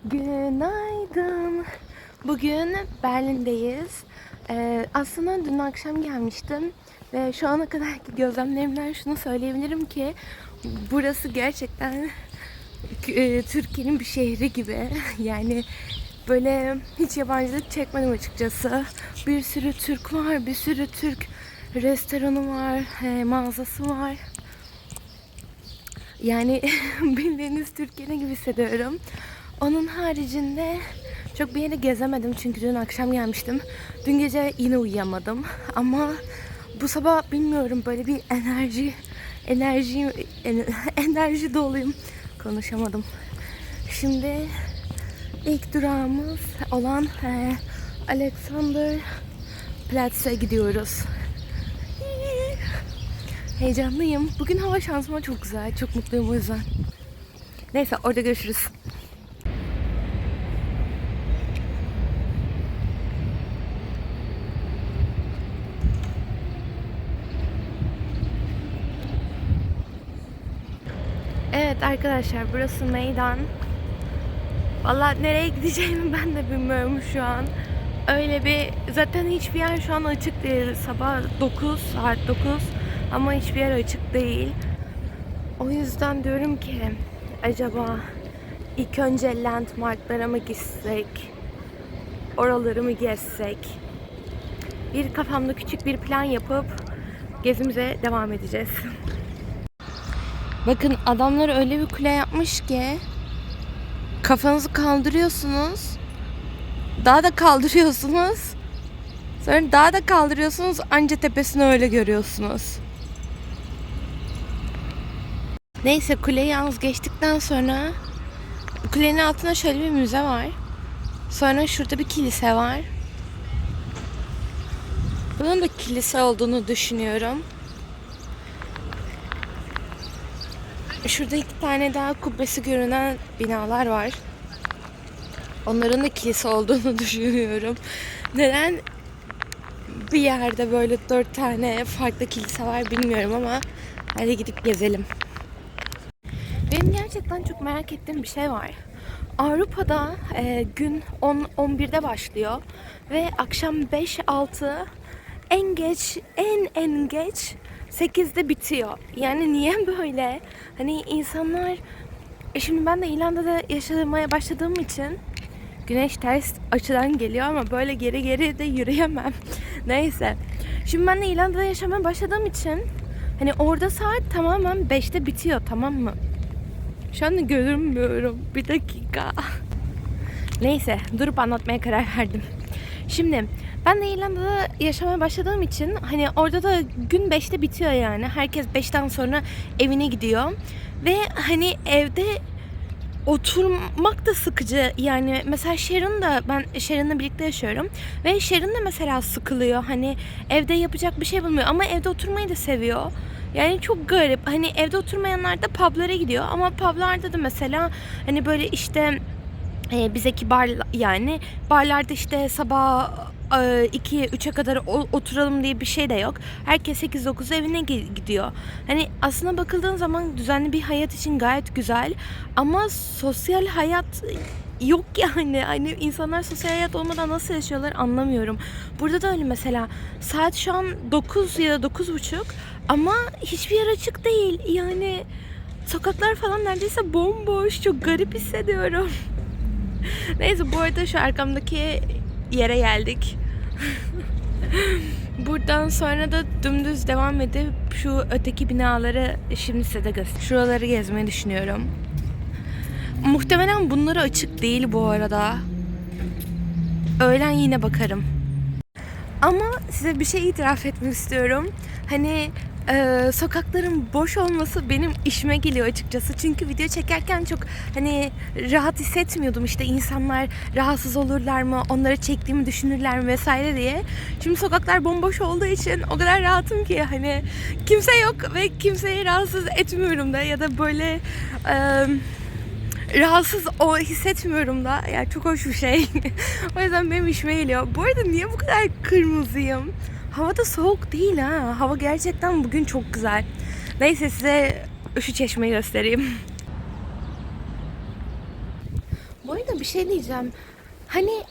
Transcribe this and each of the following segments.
Günaydın. Bugün Berlin'deyiz. Aslında dün akşam gelmiştim ve şu ana kadarki gözlemlerimden şunu söyleyebilirim ki burası gerçekten Türkiye'nin bir şehri gibi. Yani böyle hiç yabancılık çekmedim açıkçası. Bir sürü Türk var, bir sürü Türk restoranı var, mağazası var. Yani bildiğiniz Türkiye'ne gibi hissediyorum. Onun haricinde çok bir yere gezemedim çünkü dün akşam gelmiştim. Dün gece yine uyuyamadım ama bu sabah bilmiyorum böyle bir enerji doluyum. Konuşamadım. Şimdi ilk durağımız olan Alexanderplatz'e gidiyoruz. Heyecanlıyım. Bugün hava şansıma çok güzel. Çok mutluyum o yüzden. Neyse orada görüşürüz. Evet arkadaşlar burası meydan. Vallahi nereye gideceğimi ben de bilmiyorum şu an. Öyle bir zaten hiçbir yer şu an açık değil. Sabah 9 saat 9 ama hiçbir yer açık değil. O yüzden diyorum ki acaba ilk önce landmarklara mı gitsek? Oraları mı gezsek? Bir kafamda küçük bir plan yapıp gezimize devam edeceğiz. Bakın adamlar öyle bir kule yapmış ki kafanızı kaldırıyorsunuz. Daha da kaldırıyorsunuz. Sonra daha da kaldırıyorsunuz. Anca tepesini öyle görüyorsunuz. Neyse kuleyi yalnız geçtikten sonra kulenin altında şöyle bir müze var. Sonra şurada bir kilise var. Bunun da kilise olduğunu düşünüyorum. Şurada 2 tane daha kubbesi görünen binalar var. Onların da kilise olduğunu düşünüyorum. Neden bir yerde böyle 4 tane farklı kilise var bilmiyorum ama hadi gidip gezelim. Benim gerçekten çok merak ettiğim bir şey var. Avrupa'da gün 10-11'de başlıyor ve akşam 5-6 en geç 8'de bitiyor. Yani niye böyle? Hani insanlar şimdi ben de İrlanda'da yaşamaya başladığım için güneş ters açıdan geliyor ama böyle geri de yürüyemem. Neyse. Şimdi ben de İrlanda'da yaşamaya başladığım için hani orada saat tamamen 5'te bitiyor, tamam mı? Şu anda görünmüyorum. Bir dakika. Neyse, durup anlatmaya karar verdim. Şimdi ben de İrlanda'da yaşamaya başladığım için hani orada da gün 5'te bitiyor yani. Herkes 5'ten sonra evine gidiyor. Ve hani evde oturmak da sıkıcı. Yani mesela ben Sharon'la birlikte yaşıyorum. Ve Sharon da mesela sıkılıyor. Hani evde yapacak bir şey bulmuyor ama evde oturmayı da seviyor. Yani çok garip. Hani evde oturmayanlar da publara gidiyor. Ama publarda da mesela hani böyle işte bizdeki bar yani barlarda işte sabah 2-3'e kadar oturalım diye bir şey de yok. Herkes 8-9 evine gidiyor. Hani aslında bakıldığın zaman düzenli bir hayat için gayet güzel ama sosyal hayat yok yani. Hani insanlar sosyal hayat olmadan nasıl yaşıyorlar anlamıyorum. Burada da öyle mesela. Saat şu an 9 ya da 9.30 ama hiçbir yer açık değil. Yani sokaklar falan neredeyse bomboş. Çok garip hissediyorum. Neyse bu arada şu arkamdaki yere geldik. Buradan sonra da dümdüz devam edip şu öteki binaları şimdi size de göstereyim. Şuraları gezmeyi düşünüyorum. Muhtemelen bunları açık değil bu arada. Öğlen yine bakarım. Ama size bir şey itiraf etmek istiyorum. Hani sokakların boş olması benim işime geliyor açıkçası. Çünkü video çekerken çok hani rahat hissetmiyordum. İşte insanlar rahatsız olurlar mı, onları çektiğimi düşünürler mi vesaire diye. Şimdi sokaklar bomboş olduğu için o kadar rahatım ki hani kimse yok ve kimseyi rahatsız etmiyorum da ya da böyle rahatsız hissetmiyorum da. Yani çok hoş bir şey. O yüzden benim işime geliyor. Bu arada niye bu kadar kırmızıyım? Hava da soğuk değil ha. Hava gerçekten bugün çok güzel. Neyse size şu çeşmeyi göstereyim. Bu arada bir şey diyeceğim. Hani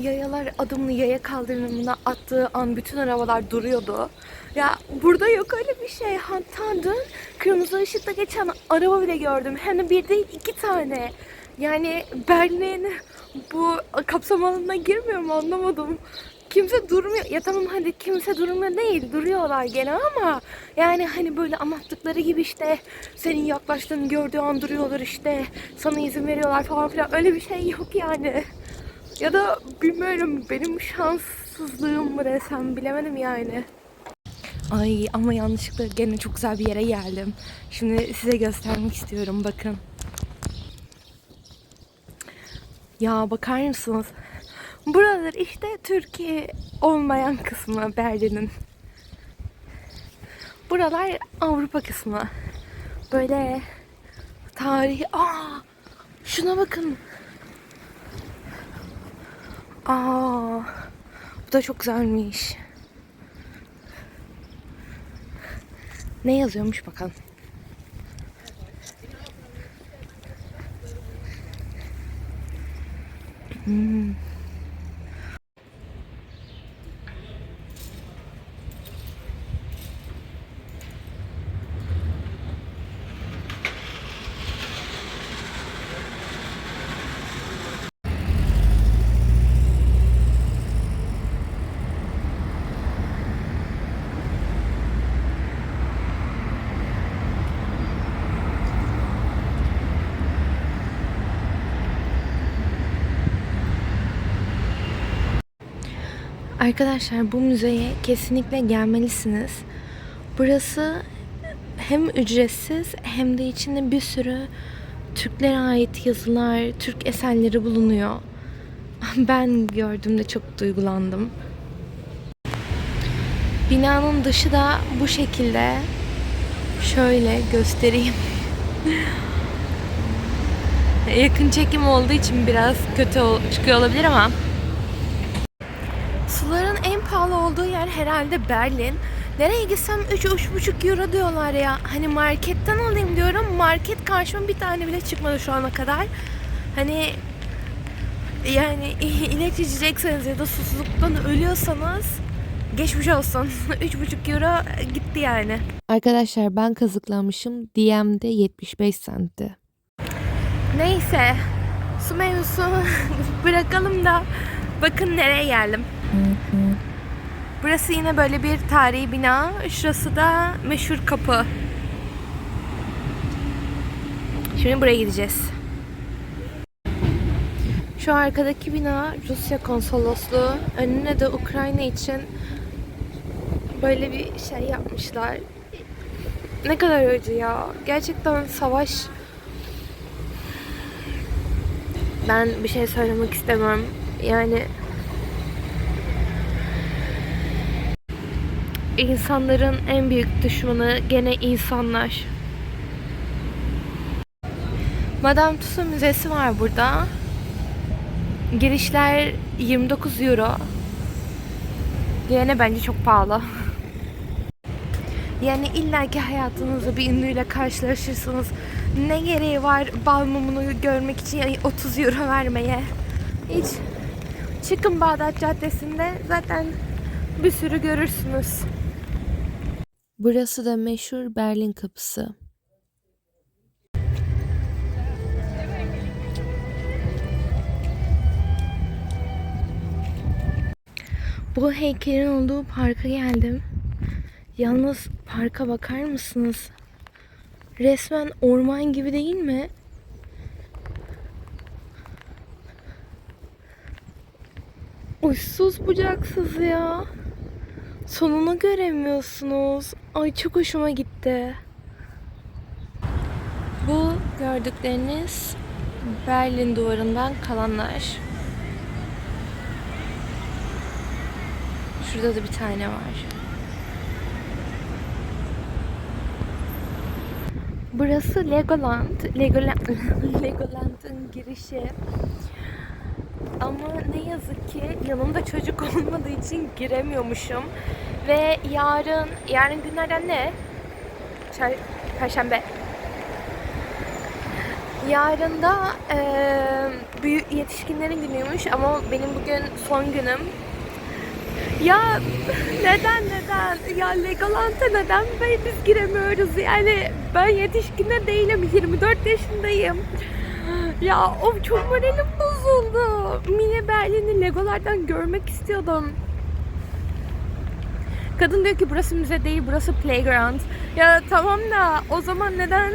yayalar adımını yaya kaldırımına attığı an bütün arabalar duruyordu. Ya burada yok öyle bir şey. Hatta dün kırmızı ışıkta geçen araba bile gördüm. Hem de bir değil iki tane. Yani Berlin bu kapsam alanına girmiyor mu anlamadım. Kimse durmuyor. Ya tamam hadi kimse durmuyor değil. Duruyorlar gene ama yani hani böyle anlattıkları gibi işte senin yaklaştığını gördüğü an duruyorlar işte. Sana izin veriyorlar falan filan. Öyle bir şey yok yani. Ya da bilmiyorum benim şanssızlığım mı desem bilemedim yani. Ay ama yanlışlıkla gene çok güzel bir yere geldim. Şimdi size göstermek istiyorum bakın. Ya bakar mısınız? Buralar işte Türkiye olmayan kısmı Berlin'in. Buralar Avrupa kısmı. Böyle tarihi... Şuna bakın. Bu da çok güzelmiş. Ne yazıyormuş bakalım. Arkadaşlar bu müzeye kesinlikle gelmelisiniz. Burası hem ücretsiz hem de içinde bir sürü Türklere ait yazılar, Türk eserleri bulunuyor. Ben gördüğümde çok duygulandım. Binanın dışı da bu şekilde. Şöyle göstereyim. Yakın çekim olduğu için biraz kötü çıkıyor olabilir ama suların en pahalı olduğu yer herhalde Berlin. Nereye gitsem 3-3,5 euro diyorlar ya. Hani marketten alayım diyorum. Market karşıma bir tane bile çıkmadı şu ana kadar. Hani yani ilaç içecekseniz ya da susuzluktan ölüyorsanız geçmiş olsun. 3,5 euro gitti yani. Arkadaşlar ben kazıklanmışım. DM'de 75 centti. Neyse. Su mevzusu bırakalım da bakın nereye geldim. Burası yine böyle bir tarihi bina. Şurası da meşhur kapı. Şimdi buraya gideceğiz. Şu arkadaki bina Rusya konsolosluğu. Önüne de Ukrayna için böyle bir şey yapmışlar. Ne kadar acı ya. Gerçekten savaş. Ben bir şey söylemek istemem. Yani insanların en büyük düşmanı gene insanlar. Madame Tussauds Müzesi var burada. Girişler 29 euro. Diğerine bence çok pahalı. Yani illaki hayatınızda bir ünlüyle karşılaşırsınız. Ne gereği var bal mumunu görmek için 30 euro vermeye? Hiç. Çıkın Bağdat Caddesi'nde zaten bir sürü görürsünüz. Burası da meşhur Berlin Kapısı. Bu heykelin olduğu parka geldim. Yalnız parka bakar mısınız? Resmen orman gibi değil mi? Uçsuz bucaksız ya. Sonunu göremiyorsunuz. Ay çok hoşuma gitti. Bu gördükleriniz Berlin duvarından kalanlar. Şurada da bir tane var. Burası Legoland. Legoland'ın girişi. Ama ne yazık ki yanımda çocuk olmadığı için giremiyormuşum. Ve yarın günlerden ne? Perşembe. Yarın da büyük yetişkinlerin günüymüş ama benim bugün son günüm. Ya neden? Ya Legoland'a neden biz giremiyoruz? Yani ben yetişkinde değilim, 24 yaşındayım. Ya of, çok moralim bozuldu. Mini Berlin'i Legolardan görmek istiyordum. Kadın diyor ki burası müze değil, burası playground. Ya tamam da o zaman neden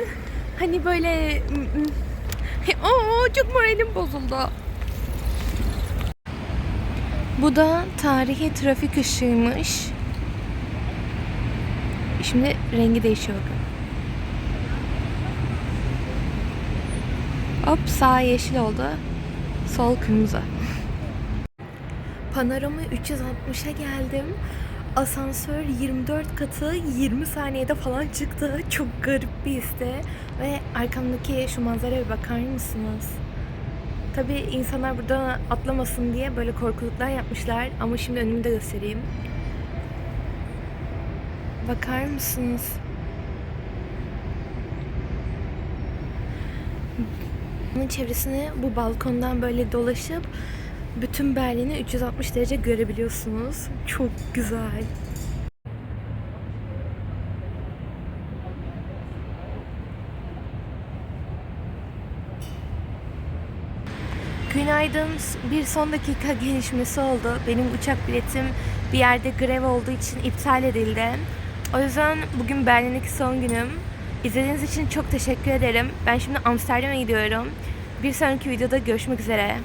hani böyle çok moralim bozuldu. Bu da tarihi trafik ışığıymış. Şimdi rengi değişiyor bakın. Hop, sağ yeşil oldu. Sol kırmızı. Panorama 360'a geldim. Asansör 24 katı 20 saniyede falan çıktı. Çok garip bir histi. Ve arkamdaki şu manzaraya bir bakar mısınız? Tabii insanlar burada atlamasın diye böyle korkuluklar yapmışlar. Ama şimdi önümü de göstereyim. Bakar mısınız? Bunun çevresini bu balkondan böyle dolaşıp bütün Berlin'i 360 derece görebiliyorsunuz. Çok güzel. Günaydın. Bir son dakika gelişmesi oldu. Benim uçak biletim bir yerde grev olduğu için iptal edildi. O yüzden bugün Berlin'deki son günüm. İzlediğiniz için çok teşekkür ederim. Ben şimdi Amsterdam'a gidiyorum. Bir sonraki videoda görüşmek üzere.